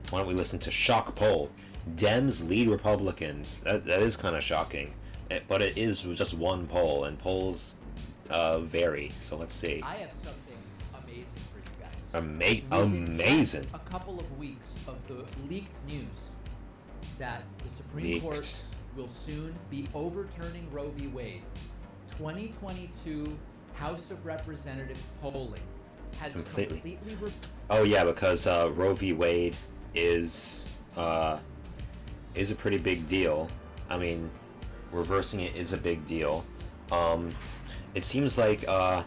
Why don't we listen to shock poll? Dems lead Republicans. That is kind of shocking, but it is just one poll, and polls vary. So let's see. I have something amazing for you guys. Amazing. A couple of weeks of the leaked news that the Supreme Court will soon be overturning Roe v. Wade. 2022 House of Representatives polling has completely oh yeah, because Roe v. Wade is a pretty big deal. I mean, reversing it is a big deal. It seems like the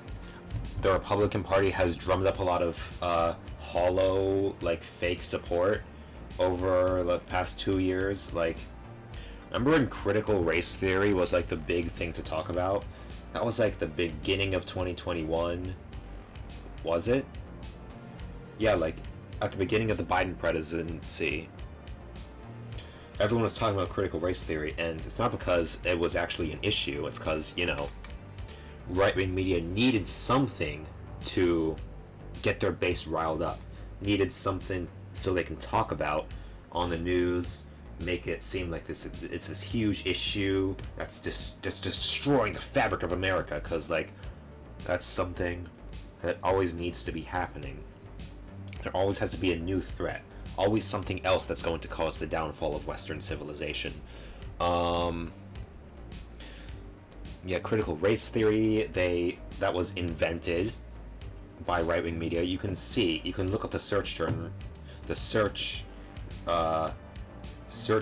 Republican Party has drummed up a lot of hollow, like, fake support over the past 2 years. Like, remember when critical race theory was like the big thing to talk about? That was like the beginning of 2021. Was it? Yeah, like at the beginning of the Biden presidency. Everyone was talking about critical race theory, and it's not because it was actually an issue. It's because, you know, right-wing media needed something to get their base riled up. Needed something so they can talk about on the news, make it seem like it's this huge issue that's just destroying the fabric of America, because, like, that's something that always needs to be happening. There always has to be a new threat. Always something else that's going to cause the downfall of Western civilization. Yeah, critical race theory, that was invented by right-wing media. You can look up the search term, the search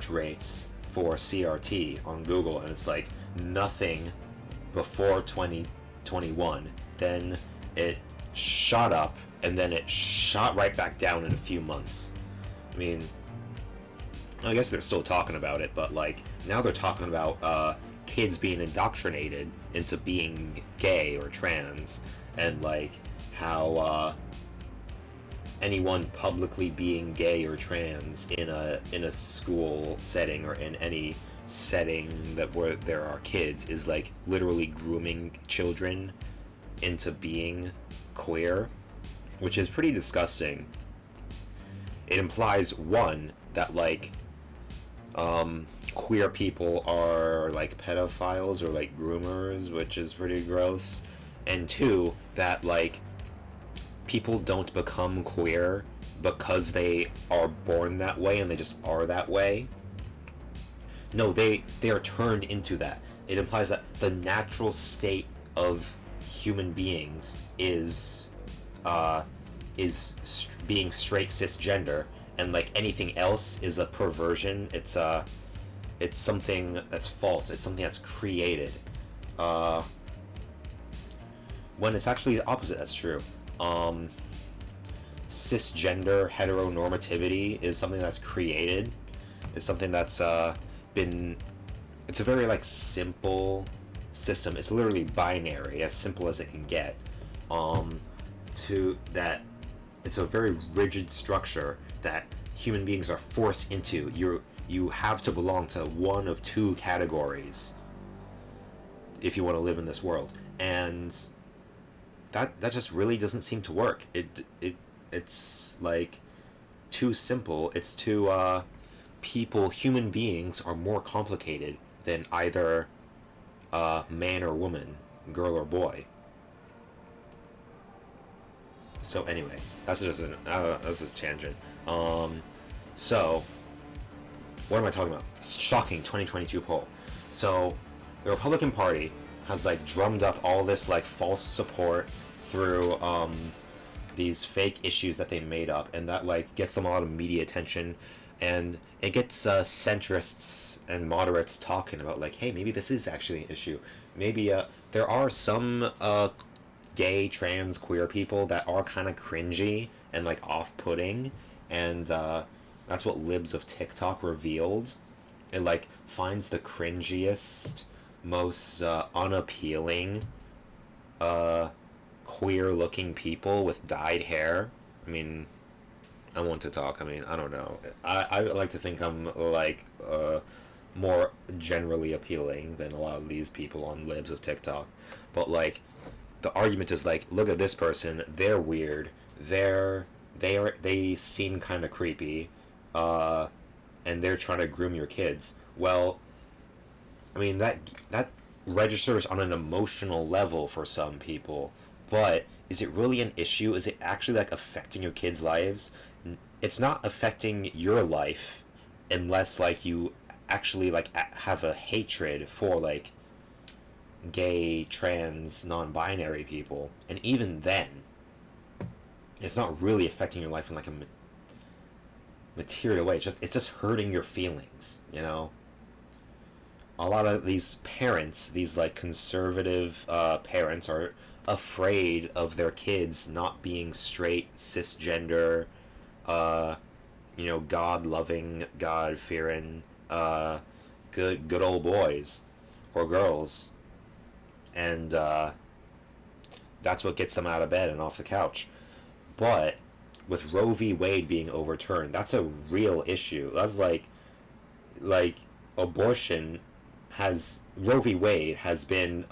rates for CRT on Google, and it's like nothing before 2021. Then it shot up, and then it shot right back down in a few months. I mean, I guess they're still talking about it, but like now they're talking about kids being indoctrinated into being gay or trans, and like how anyone publicly being gay or trans in a school setting or in any setting where there are kids is like literally grooming children into being queer, which is pretty disgusting. It implies, one, that like queer people are like pedophiles or like groomers, which is pretty gross, and two, that like people don't become queer because they are born that way and they just are that way. No, they are turned into that. It implies that the natural state of human beings is being straight cisgender, and like anything else is a perversion. It's something that's false. It's something that's created. When it's actually the opposite that's true. Cisgender heteronormativity is something that's created. It's something that's it's a very like simple system. It's literally binary, as simple as it can get. To that, it's a very rigid structure that human beings are forced into. You have to belong to one of two categories if you want to live in this world, and that just really doesn't seem to work. It's like too simple. It's too human beings are more complicated than either man or woman, girl or boy. So anyway, that's just that's a tangent. So what am I talking about? Shocking 2022 poll. So the Republican Party has like drummed up all this like false support through these fake issues that they made up, and that like gets them a lot of media attention, and it gets centrists and moderates talking about like, hey, maybe this is actually an issue. Maybe there are some gay, trans, queer people that are kind of cringy and like off-putting, and that's what libs of TikTok revealed. It like finds the cringiest, most unappealing queer-looking people with dyed hair. I mean, I want to talk. I mean, I don't know. I like to think I'm like more generally appealing than a lot of these people on libs of TikTok, but like the argument is like, look at this person, they're weird, they seem kind of creepy, uh, and they're trying to groom your kids. Well, I mean that registers on an emotional level for some people, but is it really an issue? Is it actually like affecting your kids' lives? It's not affecting your life unless like you actually like have a hatred for like gay, trans, non-binary people, and even then, it's not really affecting your life in like a material way. It's just hurting your feelings, you know. A lot of these parents, these like conservative parents, are afraid of their kids not being straight, cisgender, uh, God loving, God fearing, good old boys or girls, and that's what gets them out of bed and off the couch. But with Roe v. Wade being overturned, that's a real issue. That's like abortion has Roe v. Wade has been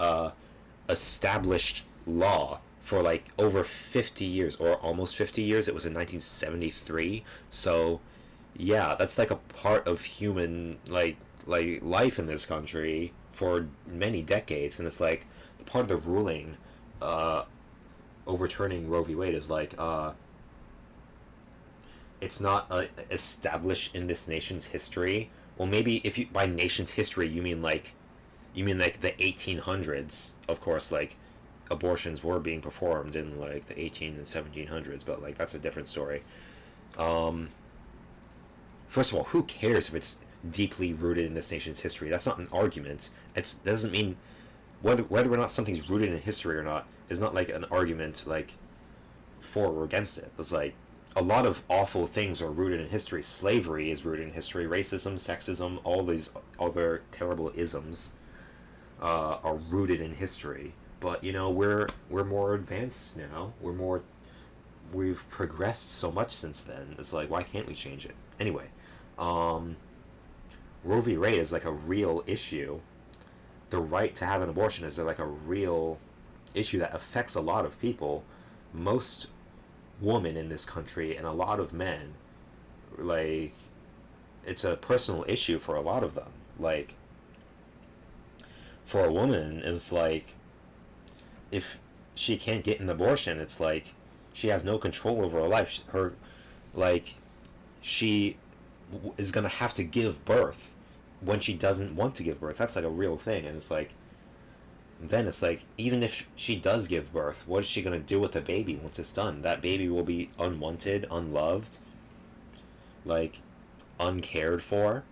established law for like over 50 years or almost 50 years. It was in 1973. So yeah, that's like a part of human like life in this country for many decades, and it's like part of the ruling uh overturning Roe v. Wade is like it's not established in this nation's history. Well, maybe if you by nation's history you mean like the 1800s. Of course, like abortions were being performed in like the 18 and 1700s, but like that's a different story. Um, First of all, who cares if it's deeply rooted in this nation's history? That's not an argument. It doesn't mean whether or not something's rooted in history or not is not like an argument like for or against it. It's like a lot of awful things are rooted in history. Slavery is rooted in history. Racism, sexism, all these other terrible isms are rooted in history. But we're more advanced now. We've progressed so much since then. It's like, why can't we change it? Anyway, um, Roe v. Wade is like a real issue. The right to have an abortion is like a real issue that affects a lot of people. Most women in this country and a lot of men, like, it's a personal issue for a lot of them. Like, for a woman, it's like, if she can't get an abortion, it's like she has no control over her life. Like, she is gonna have to give birth when she doesn't want to give birth. That's like a real thing, and it's like, then it's like, even if she does give birth, what is she gonna do with the baby once it's done? That baby will be unwanted, unloved, like uncared for.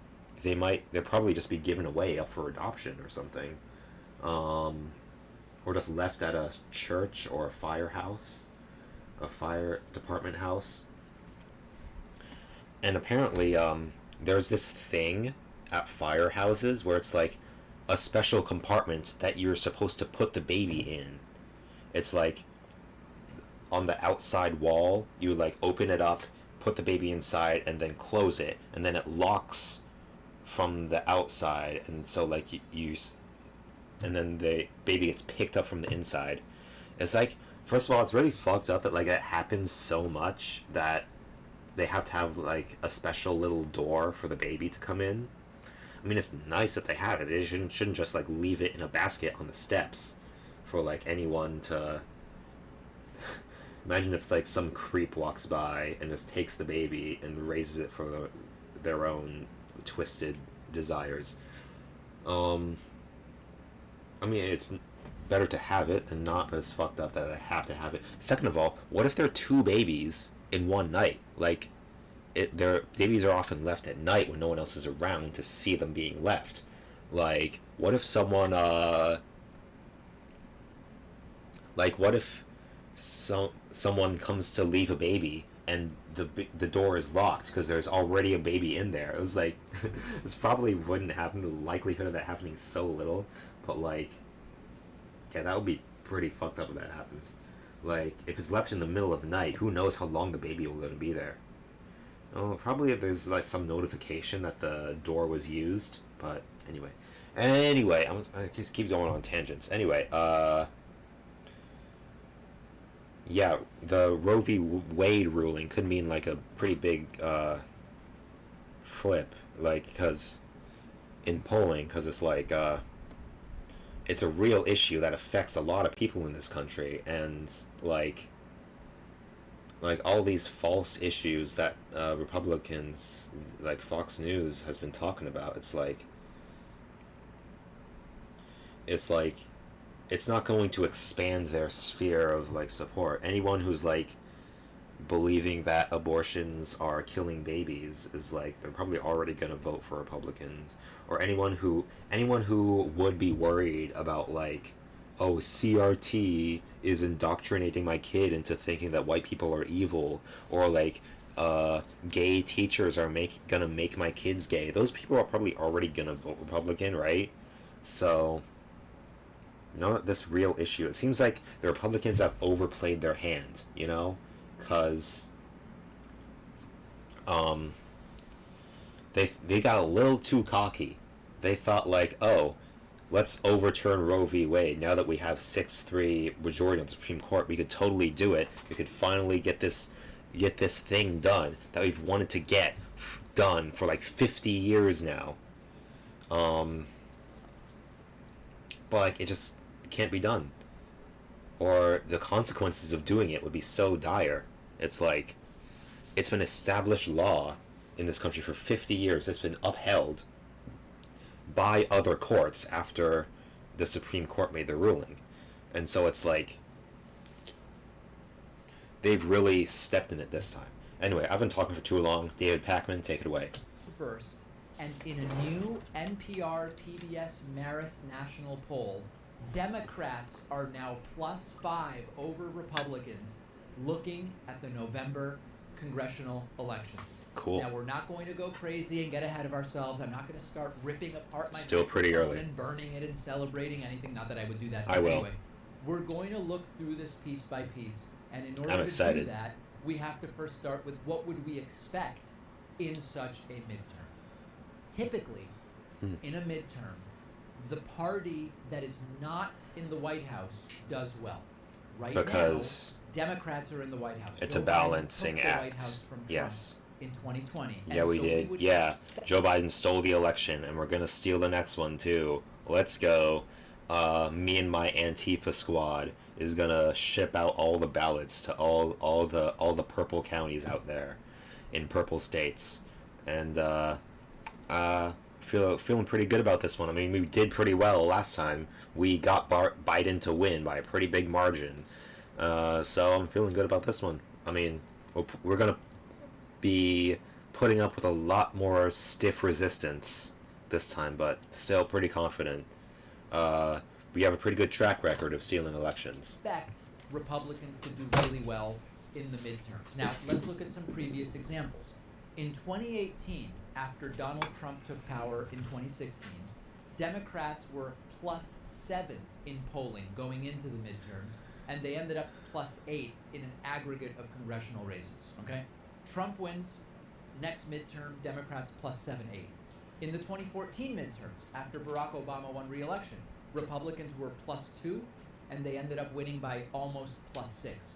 They'll probably just be given away up for adoption or something, or just left at a church or a firehouse, a fire department house. And apparently, there's this thing at firehouses where it's like a special compartment that you're supposed to put the baby in. It's like on the outside wall, you like open it up, put the baby inside, and then close it, and then it locks from the outside, and so like and then the baby gets picked up from the inside. It's like, first of all, it's really fucked up that like it happens so much that they have to have like a special little door for the baby to come in. I mean, it's nice that they have it. They shouldn't just like leave it in a basket on the steps for like anyone to. Imagine if like some creep walks by and just takes the baby and raises it for their own twisted desires. Um, I mean, it's better to have it than not, but it's fucked up that they have to have it. Second of all, what if there are two babies in one night? Like, their babies are often left at night when no one else is around to see them being left. Like, what if someone comes to leave a baby and the door is locked because there's already a baby in there? It was like, this probably wouldn't happen. The likelihood of that happening is so little, but like, yeah, that would be pretty fucked up if that happens. Like, if it's left in the middle of the night, who knows how long the baby will gonna be there? Oh, probably there's like some notification that the door was used, but anyway, I just keep going on tangents. Anyway, yeah, the Roe v. Wade ruling could mean like a pretty big flip, like, because in polling, because it's like it's a real issue that affects a lot of people in this country, and like all these false issues that Republicans, like Fox News has been talking about. It's like it's not going to expand their sphere of like support. Anyone who's like believing that abortions are killing babies is like they're probably already going to vote for Republicans. Or anyone who would be worried about like, oh, CRT is indoctrinating my kid into thinking that white people are evil, or like gay teachers are gonna make my kids gay. Those people are probably already gonna vote Republican, right? So not this real issue. It seems like the Republicans have overplayed their hand, because um, they got a little too cocky. They thought like, oh, let's overturn Roe v. Wade. Now that we have 6-3 majority on the Supreme Court, we could totally do it. We could finally get this thing done that we've wanted to get done for like 50 years now. But like it just can't be done, or the consequences of doing it would be so dire. It's like it's been established law in this country for 50 years. It's been upheld by other courts after the Supreme Court made the ruling. And so it's like they've really stepped in it this time. Anyway, I've been talking for too long. David Pakman, take it away. First, and in a new NPR PBS Marist national poll, Democrats are now +5 over Republicans looking at the November congressional elections. Cool. Now, we're not going to go crazy and get ahead of ourselves. I'm not going to start ripping apart my Still pretty microphone early. and burning it and celebrating anything. Not that I would do that. I will. Anyway, we're going to look through this piece by piece. And in order I'm to excited. do that, we have to first start with what would we expect in such a midterm. Typically, in a midterm, the party that is not in the White House does well. Right Because now, Democrats are in the White House. it's Joe a balancing Biden took the White act. House from Trump Yes. in 2020. Yeah, we did. Yeah, Joe Biden stole the election, and we're gonna steal the next one too. Let's go. Me and my Antifa squad is gonna ship out all the ballots to all the purple counties out there, in purple states, and feeling pretty good about this one. I mean, we did pretty well last time. We got Biden to win by a pretty big margin, so I'm feeling good about this one. I mean, we're gonna be putting up with a lot more stiff resistance this time, but still pretty confident. We have a pretty good track record of stealing elections. Expect Republicans to do really well in the midterms. Now, let's look at some previous examples. In 2018, after Donald Trump took power in 2016, Democrats were +7 in polling going into the midterms, and they ended up +8 in an aggregate of congressional races, okay? Trump wins, next midterm, Democrats +7-8. In the 2014 midterms, after Barack Obama won re-election, Republicans were +2, and they ended up winning by almost +6.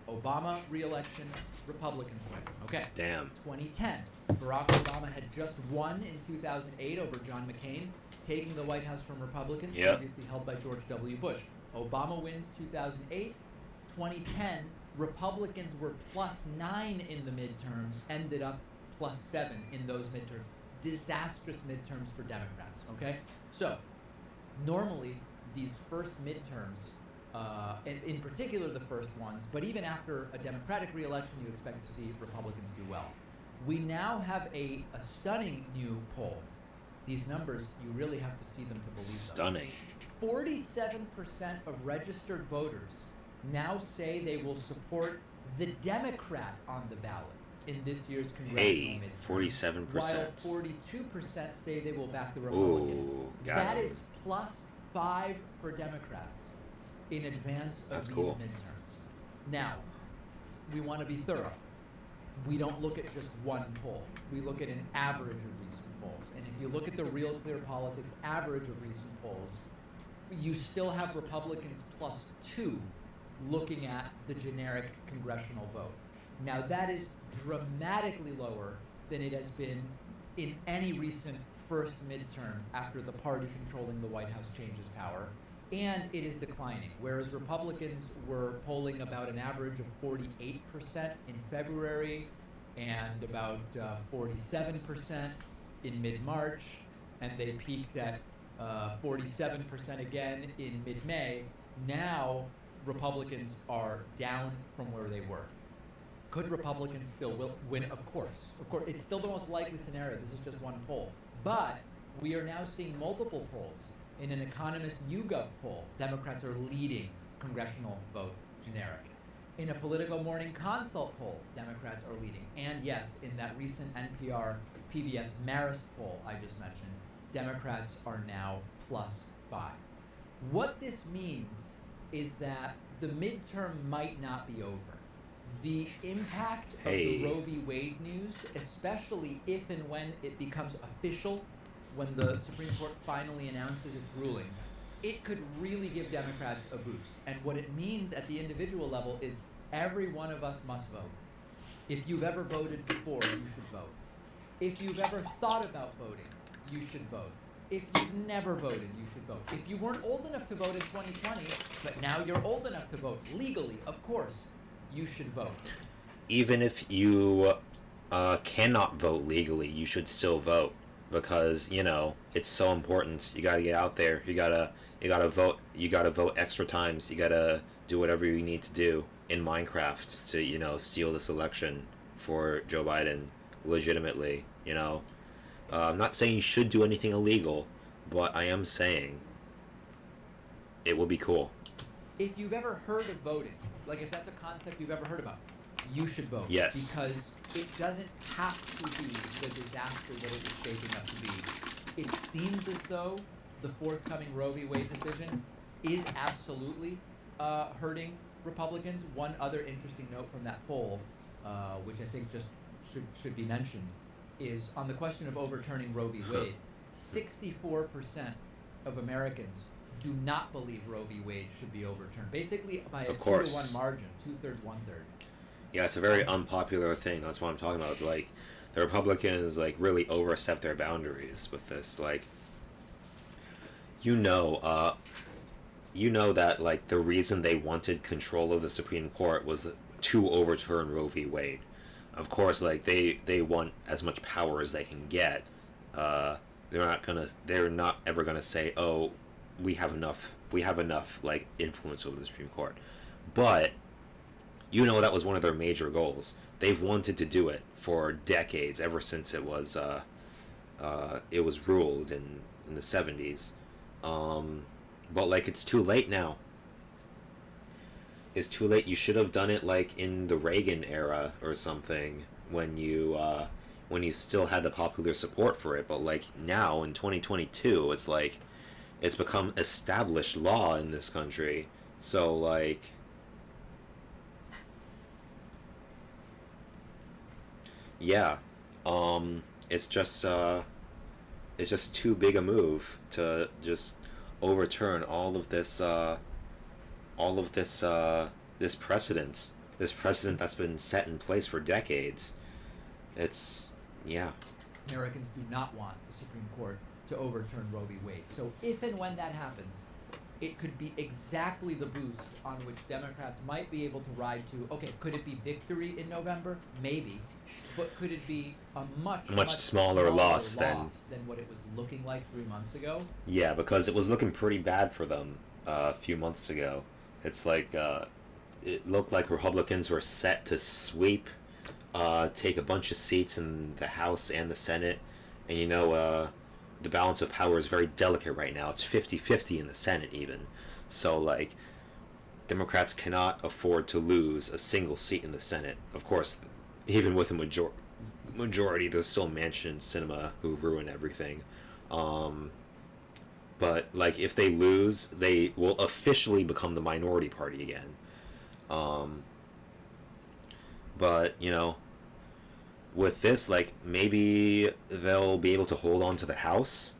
Obama re-election, Republicans win. Okay. Damn. 2010, Barack Obama had just won in 2008 over John McCain, taking the White House from Republicans, Yep. previously held by George W. Bush. Obama wins 2008. 2010, Republicans were +9 in the midterms, ended up +7 in those midterms. Disastrous midterms for Democrats, okay? So, normally, these first midterms, and in particular the first ones, but even after a Democratic re-election, you expect to see Republicans do well. We now have a stunning new poll. These numbers, you really have to see them to believe Stunning. them. 47% of registered voters now say they will support the Democrat on the ballot in this year's congressional midterm. 47%. While 42% say they will back the Republican. Ooh, got That him. is +5 for Democrats in advance of That's these cool. midterms. Now, we want to be thorough. We don't look at just one poll. We look at an average of recent polls. And if you look at the Real Clear Politics average of recent polls, you still have Republicans +2 looking at the generic congressional vote. Now, that is dramatically lower than it has been in any recent first midterm after the party controlling the White House changes power, and it is declining. Whereas Republicans were polling about an average of 48% in February and about 47% in mid-March, and they peaked at 47% again in mid-May. Now Republicans are down from where they were. Could Republicans still win? Of course. Of course, it's still the most likely scenario. This is just one poll. But we are now seeing multiple polls. In an Economist YouGov poll, Democrats are leading congressional vote generic. In a Politico Morning Consult poll, Democrats are leading. And yes, in that recent NPR PBS Marist poll I just mentioned, Democrats are now +5. What this means is that the midterm might not be over. The impact of the Roe v. Wade news, especially if and when it becomes official, when the Supreme Court finally announces its ruling, it could really give Democrats a boost. And what it means at the individual level is every one of us must vote. If you've ever voted before, you should vote. If you've ever thought about voting, you should vote. If you've never voted, you should vote. If you weren't old enough to vote in 2020, but now you're old enough to vote legally, of course, you should vote. Even if you cannot vote legally, you should still vote, because it's so important. You gotta get out there. You gotta vote. You gotta vote extra times. You gotta do whatever you need to do in Minecraft to steal this election for Joe Biden legitimately. I'm not saying you should do anything illegal, but I am saying it would be cool. If you've ever heard of voting, like if that's a concept you've ever heard about, you should vote. Yes. Because it doesn't have to be the disaster that it is shaping up to be. It seems as though the forthcoming Roe v. Wade decision is absolutely hurting Republicans. One other interesting note from that poll, which I think just should be mentioned, is on the question of overturning Roe v. Wade, 64% of Americans do not believe Roe v. Wade should be overturned. Basically by a 2-to-1 margin, 2/3, 1/3. Yeah, it's a very unpopular thing. That's what I'm talking about. Like, the Republicans really overstepped their boundaries with this. Like, that the reason they wanted control of the Supreme Court was to overturn Roe v. Wade. Of course, they want as much power as they can get. They're not ever gonna say, "Oh, we have enough influence over the Supreme Court." But that was one of their major goals. They've wanted to do it for decades, ever since it was ruled in the 70s. But it's too late now. It's too late. You should have done it in the Reagan era or something, when you still had the popular support for it. But now in 2022, it's become established law in this country. So yeah, it's just too big a move to just overturn all of this this precedent that's been set in place for decades. Americans do not want the Supreme Court to overturn Roe v. Wade. So if and when that happens, it could be exactly the boost on which Democrats might be able to ride to. Okay, could it be victory in November? Maybe. But could it be a much smaller loss than what it was looking like 3 months ago? Yeah, because it was looking pretty bad for them a few months ago. It's it looked like Republicans were set to sweep, take a bunch of seats in the House and the Senate. And the balance of power is very delicate right now. It's 50-50 in the Senate even. So Democrats cannot afford to lose a single seat in the Senate. Of course, even with a majority, there's still Manchin and Sinema who ruin everything. But if they lose, they will officially become the minority party again. But with this, maybe they'll be able to hold on to the House.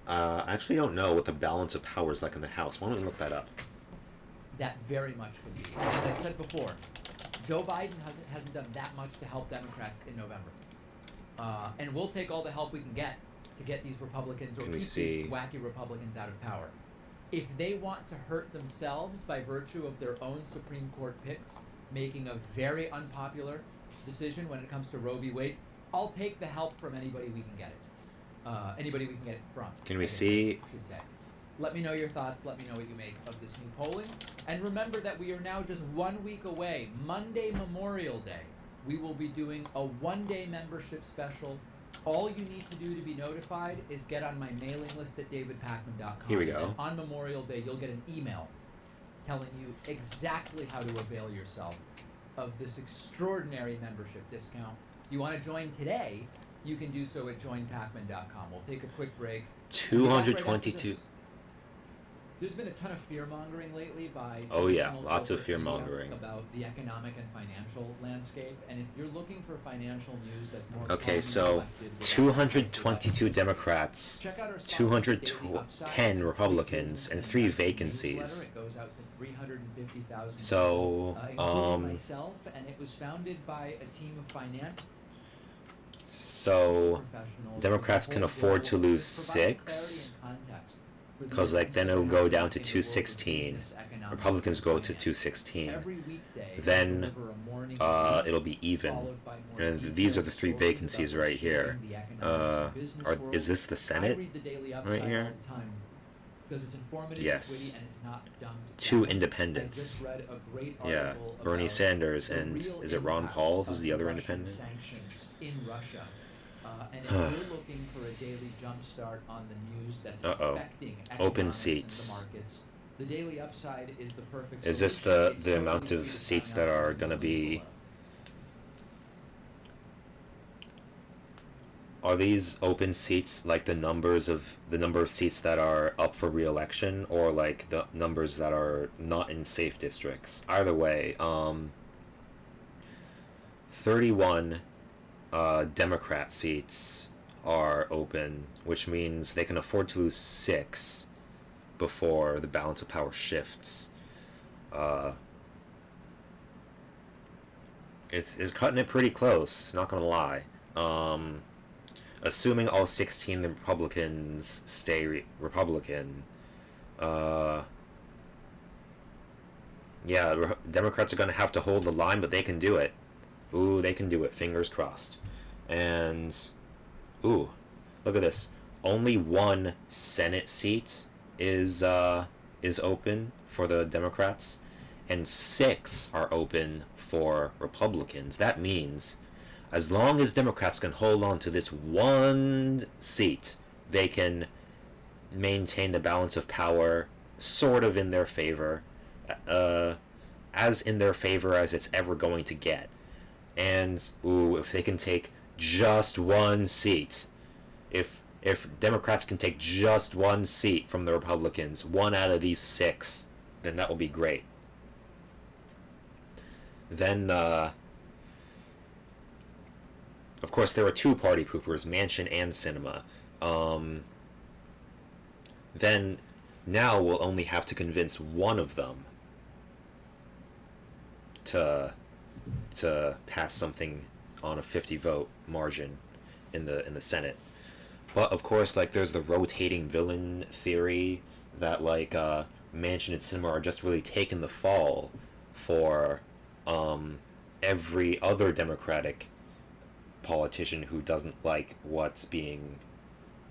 I actually don't know what the balance of power is like in the House. Why don't we look that up? That very much could be. As I said before, Joe Biden hasn't done that much to help Democrats in November. And we'll take all the help we can get to get these Republicans or keep these wacky Republicans out of power. If they want to hurt themselves by virtue of their own Supreme Court picks, making a very unpopular decision when it comes to Roe v. Wade, I'll take the help from anybody we can get it. Anybody we can get it from. Can we see? I should say. Let me know your thoughts. Let me know what you make of this new polling. And remember that we are now just 1 week away. Monday, Memorial Day. We will be doing a one-day membership special. All you need to do to be notified is get on my mailing list at davidpakman.com. Here we go. And on Memorial Day, you'll get an email telling you exactly how to avail yourself of this extraordinary membership discount. You want to join today, you can do so at joinpakman.com. We'll take a quick break. 222. There's been a ton of fear-mongering lately by lots of fear-mongering about the economic and financial landscape. And if you're looking for financial news that's more okay, so 222 Democrats, 210 Republicans, and 3 vacancies. It goes out to 350,000 so including myself, and it was founded by a team of finance. So Democrats can afford to lose 6. Because like then it'll go down to 216. Republicans go to 216. Then it'll be even. And these are the 3 vacancies right here. Is this the Senate right here? Yes. 2 independents. Yeah, Bernie Sanders and is it Ron Paul who's the other independent? And if you're looking for a daily jumpstart on the news that's affecting open seats. The markets, the Daily Upside is the perfect Is this the amount of seats that are going to be... Are these open seats like the number of seats that are up for re-election, or like the numbers that are not in safe districts? Either way, 31 Democrat seats are open, which means they can afford to lose 6 before the balance of power shifts. It's cutting it pretty close, not gonna lie. Assuming all 16 the Republicans stay Republican, Democrats are gonna have to hold the line, but they can do it. Ooh, they can do it. Fingers crossed. And, ooh, look at this. Only 1 Senate seat is open for the Democrats, and 6 are open for Republicans. That means, as long as Democrats can hold on to this 1 seat, they can maintain the balance of power sort of in their favor, as in their favor as it's ever going to get. And if they can take just 1 seat, if Democrats can take just 1 seat from the Republicans, 1 out of these 6, then that will be great. Then, of course, there are 2 party poopers, Manchin and Sinema. Then, now we'll only have to convince one of them to pass something on a 50-vote margin in the Senate. But of course, like, there's the rotating villain theory that like Manchin and Sinema are just really taking the fall for every other Democratic politician who doesn't like what's being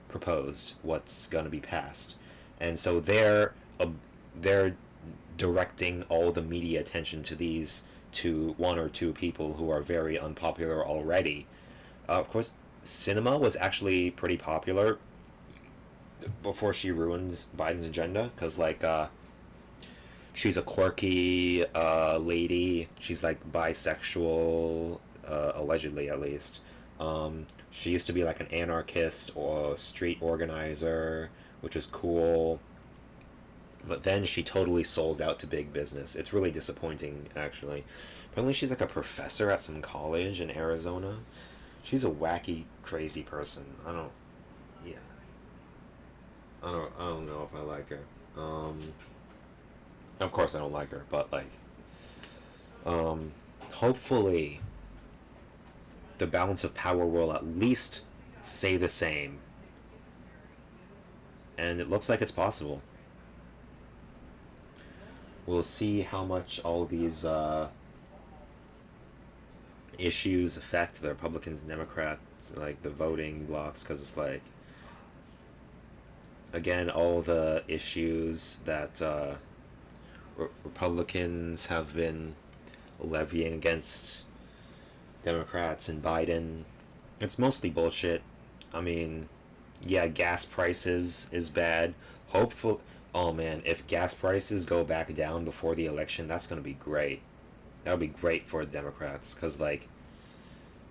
proposed, what's going to be passed, and so they're directing all the media attention to these to 1 or 2 people who are very unpopular already. Of course, Sinema was actually pretty popular before she ruins Biden's agenda, because like she's a quirky lady. She's like bisexual, allegedly at least. She used to be like an anarchist or street organizer, which was cool. But then she totally sold out to big business. It's really disappointing, actually. Apparently she's like a professor at some college in Arizona. She's a wacky, crazy person. I don't know if I like her. Of course I don't like her, but like, hopefully the balance of power will at least stay the same. And it looks like it's possible. We'll see how much all these issues affect the Republicans and Democrats, like the voting blocks, because it's like, again, all the issues that Republicans have been levying against Democrats and Biden, it's mostly bullshit. I mean, yeah, gas prices is bad. Hopeful. Oh man, if gas prices go back down before the election, that's gonna be great. That would be great for Democrats, because like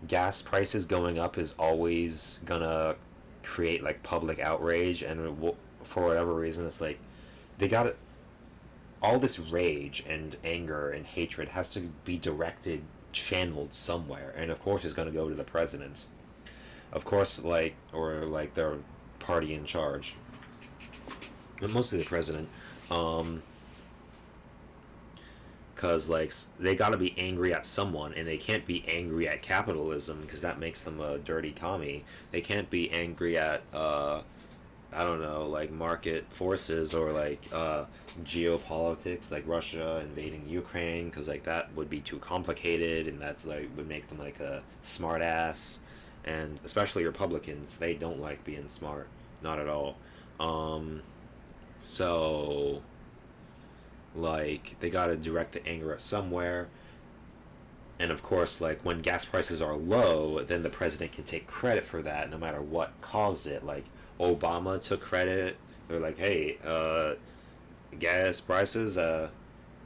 gas prices going up is always gonna create like public outrage, and for whatever reason, it's like they got it. All this rage and anger and hatred has to be directed, channeled somewhere, and of course, it's gonna go to the president. Of course, like or like their party in charge, but mostly the president. Um, because like they got to be angry at someone, and they can't be angry at capitalism because that makes them a dirty commie. They can't be angry at I don't know, like market forces or like geopolitics, like Russia invading Ukraine, because like that would be too complicated, and that's like would make them like a smart ass. And especially Republicans, they don't like being smart, not at all. um so like they gotta direct the anger at somewhere. And of course, like when gas prices are low, then the president can take credit for that no matter what caused it. Like Obama took credit. They're like, hey, gas prices uh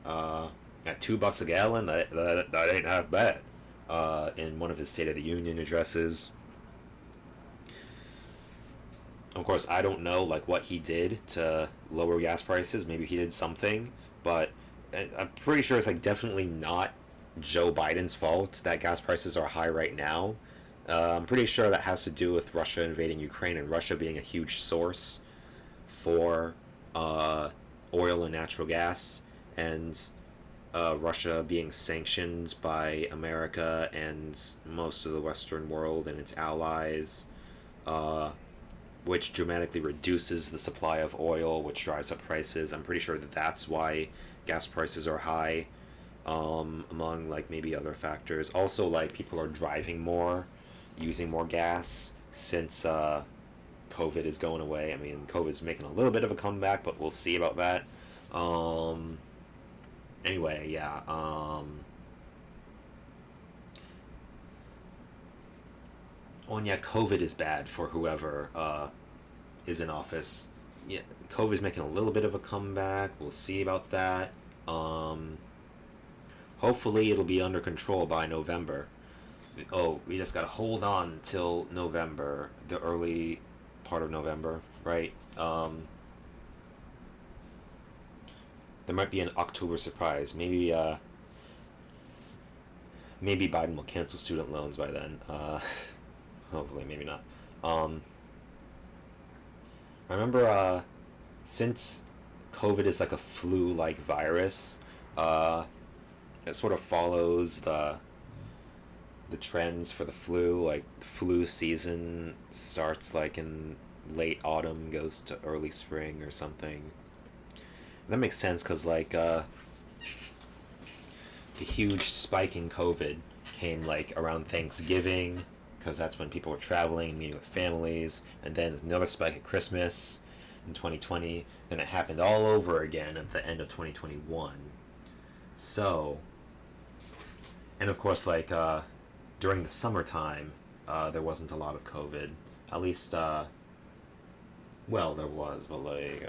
at $2 a gallon, that ain't half bad. In one of his State of the Union addresses. Of course, I don't know like what he did to lower gas prices. Maybe he did something, but I'm pretty sure it's like definitely not Joe Biden's fault that gas prices are high right now. I'm pretty sure that has to do with Russia invading Ukraine and Russia being a huge source for uh, oil and natural gas, and Russia being sanctioned by America and most of the Western world and its allies. Uh, which dramatically reduces the supply of oil, which drives up prices. I'm pretty sure that that's why gas prices are high, among like maybe other factors. Also, like people are driving more, using more gas since COVID is going away. I mean, COVID is making a little bit of a comeback, but we'll see about that. Um, anyway, yeah. Oh, and yeah, COVID is bad for whoever is in office. Yeah, COVID is making a little bit of a comeback. We'll see about that. Um, hopefully, it'll be under control by November. Oh, we just gotta hold on till November, the early part of November, right? There might be an October surprise. Maybe Biden will cancel student loans by then. Hopefully, maybe not. Um, I remember since COVID is like a flu-like virus, uh, it sort of follows the trends for the flu. Like the flu season starts like in late autumn, goes to early spring or something. That makes sense because like the huge spike in COVID came like around Thanksgiving, because that's when people were traveling, meeting with families, and then another spike at Christmas in 2020. Then it happened all over again at the end of 2021. So, and of course, like during the summertime, there wasn't a lot of COVID. At least, well, there was, but like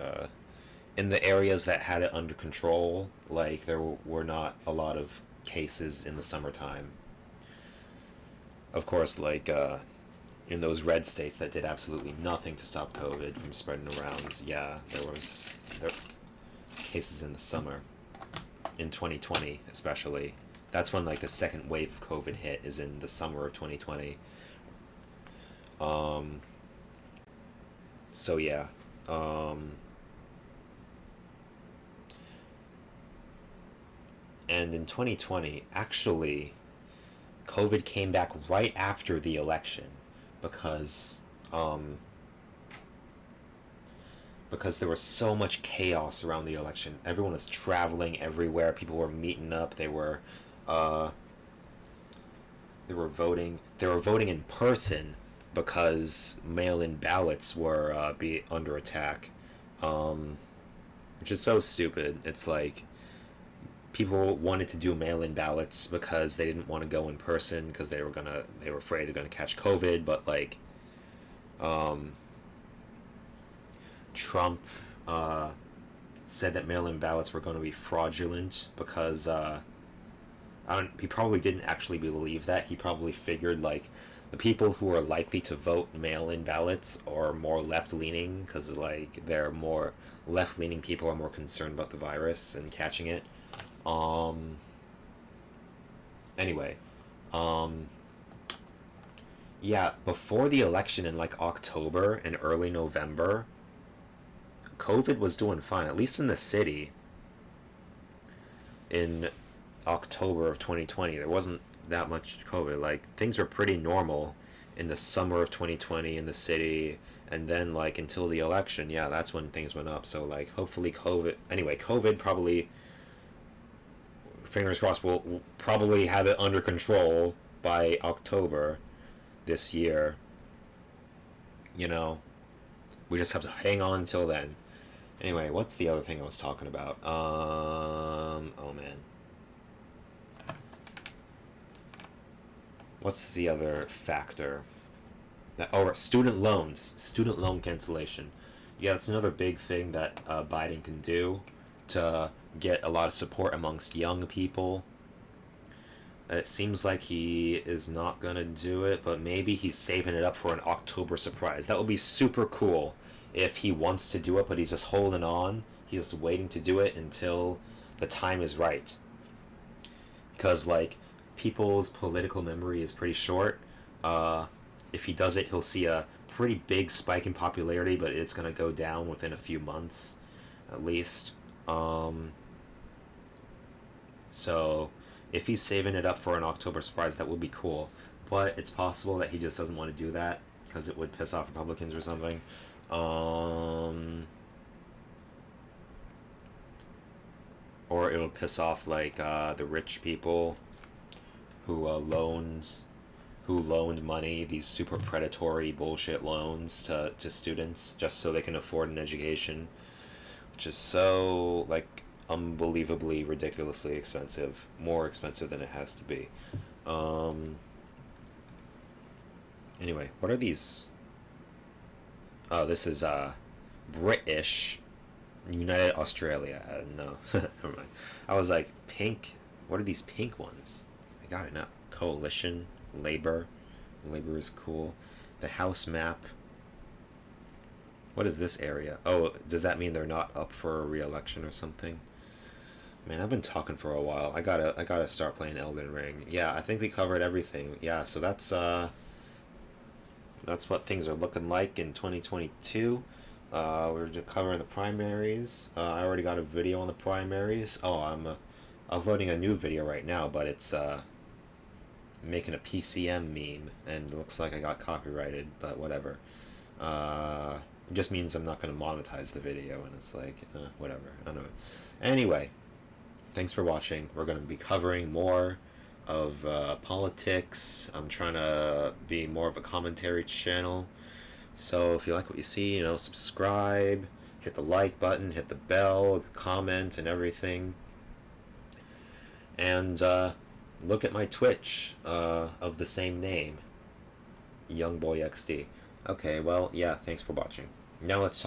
in the areas that had it under control, like there were not a lot of cases in the summertime. Of course, like in those red states that did absolutely nothing to stop COVID from spreading around, yeah, there cases in the summer in 2020, especially. That's when like the second wave of COVID hit, is in the summer of 2020. Um, so yeah. Um, and in 2020, actually, COVID came back right after the election because um, because there was so much chaos around the election. Everyone was traveling everywhere. People were meeting up. Uh, they were voting. They were voting in person because mail-in ballots were be under attack, um, which is so stupid. It's like people wanted to do mail-in ballots because they didn't want to go in person because they were afraid they're gonna catch COVID. But like, um, Trump said that mail-in ballots were going to be fraudulent because he probably didn't actually believe that. He probably figured like the people who are likely to vote mail-in ballots are more left-leaning because like they're more left-leaning people are more concerned about the virus and catching it. Um. Anyway, um. Yeah, before the election in like October and early November, COVID was doing fine, at least in the city. In October of 2020, there wasn't that much COVID. Like things were pretty normal in the summer of 2020 in the city, and then like until the election, yeah, that's when things went up. So like hopefully COVID probably, fingers crossed, will probably have it under control by October this year. You know, we just have to hang on until then. Anyway, what's the other thing I was talking about? Oh man. What's the other factor? Student loans. Student loan cancellation. Yeah, that's another big thing that Biden can do to get a lot of support amongst young people. It seems like he is not gonna do it, but maybe he's saving it up for an October surprise. That would be super cool if he wants to do it, but he's just holding on. He's waiting to do it until the time is right. Because, like, people's political memory is pretty short. If he does it, he'll see a pretty big spike in popularity, but it's going to go down within a few months, at least. So, if he's saving it up for an October surprise, that would be cool. But it's possible that he just doesn't want to do that because it would piss off Republicans or something. Or it'll piss off like the rich people who loaned money, these super predatory bullshit loans to students just so they can afford an education, which is so like unbelievably ridiculously expensive, more expensive than it has to be. Anyway, what are these? Oh, this is British United Australia. No, never mind. I was like, pink. What are these pink ones? I got it now. Coalition, Labor. Labor is cool. The House map. What is this area? Oh, does that mean they're not up for a re-election or something? Man, I've been talking for a while. I gotta start playing Elden Ring. Yeah, I think we covered everything. Yeah, so that's what things are looking like in 2022. We're just covering the primaries. I already got a video on the primaries. Oh, I'm uploading a new video right now, but it's making a PCM meme, and it looks like I got copyrighted, but whatever. It just means I'm not going to monetize the video, and it's like, whatever. I don't know. Anyway, thanks for watching. We're going to be covering more of politics. I'm trying to be more of a commentary channel. So if you like what you see, subscribe, hit the like button, hit the bell, comment, and everything. And look at my Twitch of the same name, YoungBoyXD. Okay, well, yeah, thanks for watching. Now let's talk